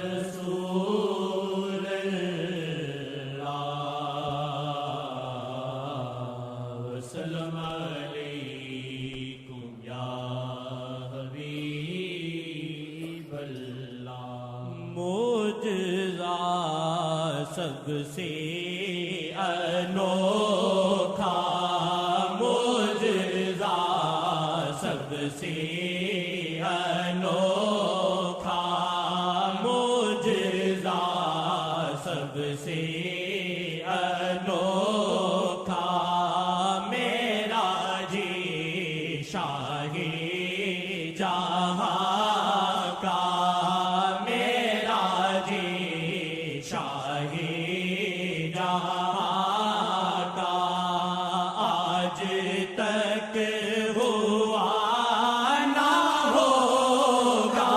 رسول اللہ وسلم علیکم یا حبیب اللہ. معجزہ سب سے انوکھا، معجزہ سب سے انوکھا، معجزہ سب سے انوکھا، میرا جی شاہ جہاں کا، میرا جی شاہ جہاں کا، آج تک ہوا نہ ہوگا،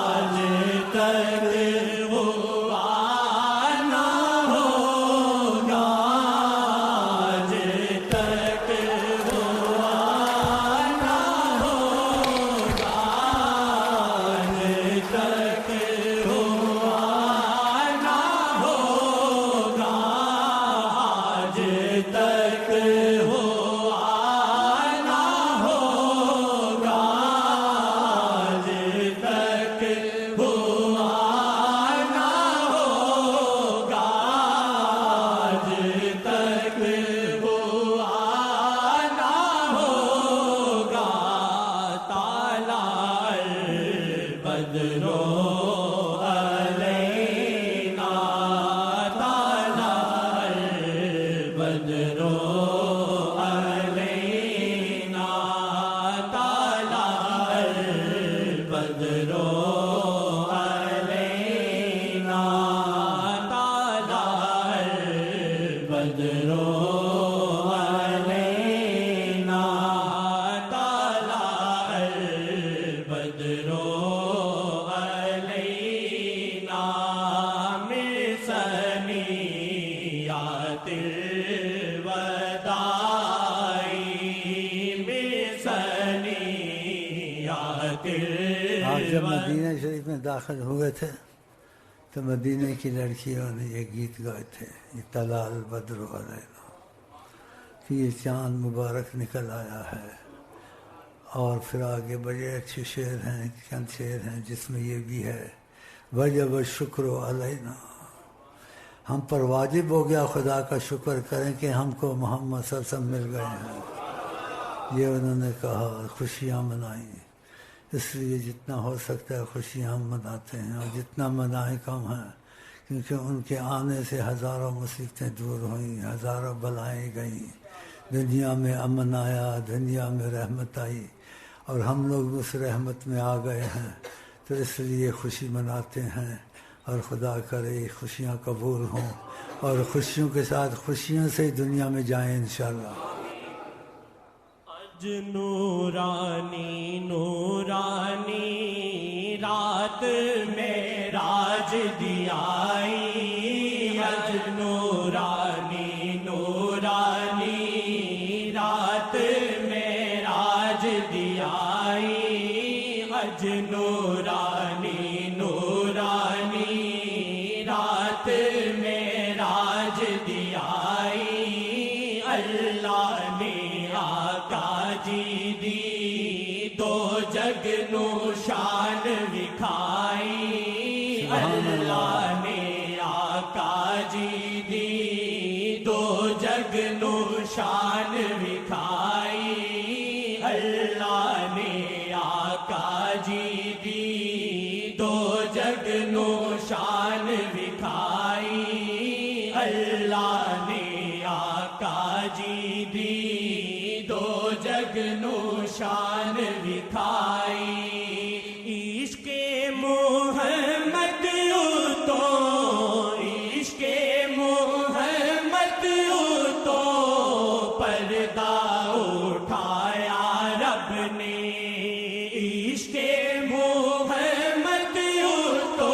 آج تک ہوا نہ ہوگا، آج تک ہوا نہ ہوگا، آج تک ہوا نہ ہوگا، آج تک ہوا نہ ہوگا، آج تک ہوا نہ ہوگا، آج تک ہوا نہ ہوگا. طلع البدر علینا، طلع البدر علینا، طلع البدر علینا، طلع البدر علینا، طلع البدر علینا، من ثنیات الوداع، من ثنیات آپ جب الوداع. مدینہ شریف میں داخل ہوئے تھے تو مدینہ کی لڑکیوں نے یہ گیت گائے تھے، یہ طلع البدر علینا، کہ یہ چاند مبارک نکل آیا ہے. اور پھر آگے بڑے اچھے شعر ہیں، چند شعر ہیں جس میں یہ بھی ہے، وجب الشکر علینا، ہم پر واجب ہو گیا خدا کا شکر کریں کہ ہم کو محمد صلی اللہ علیہ وسلم مل گئے ہیں. یہ انہوں نے کہا، خوشیاں منائیں. اس لیے جتنا ہو سکتا ہے خوشیاں ہم مناتے ہیں، اور جتنا منائیں کم ہیں، کیونکہ ان کے آنے سے ہزاروں مصیبتیں دور ہوئیں، ہزاروں بلائیں گئیں، دنیا میں امن آیا، دنیا میں رحمت آئی، اور ہم لوگ اس رحمت میں آ گئے ہیں. تو اس لیے خوشی مناتے ہیں، اور خدا کرے خوشیاں قبول ہوں، اور خوشیوں کے ساتھ خوشیوں سے ہی دنیا میں جائیں انشاءاللہ. اج نورانی نورانی رات معراج دی آئی، اج نورانی نورانی رات معراج دی آئی، اج نورانی نورانی رات معراج دی آئی. اللہ نے آقا جی دی دو جگ نو شان وکھائی، اللہ نے آقا جی دی دو جگ نو شان وکھائی، اللہ نے آقا جی دی دو جگ نو شان وکھائی، اللہ نے آقا جی دی دو جگ نو شان وکھائی. عشق محمد تو، عشق محمد تو پردہ اٹھایا رب نے، عشق محمد تو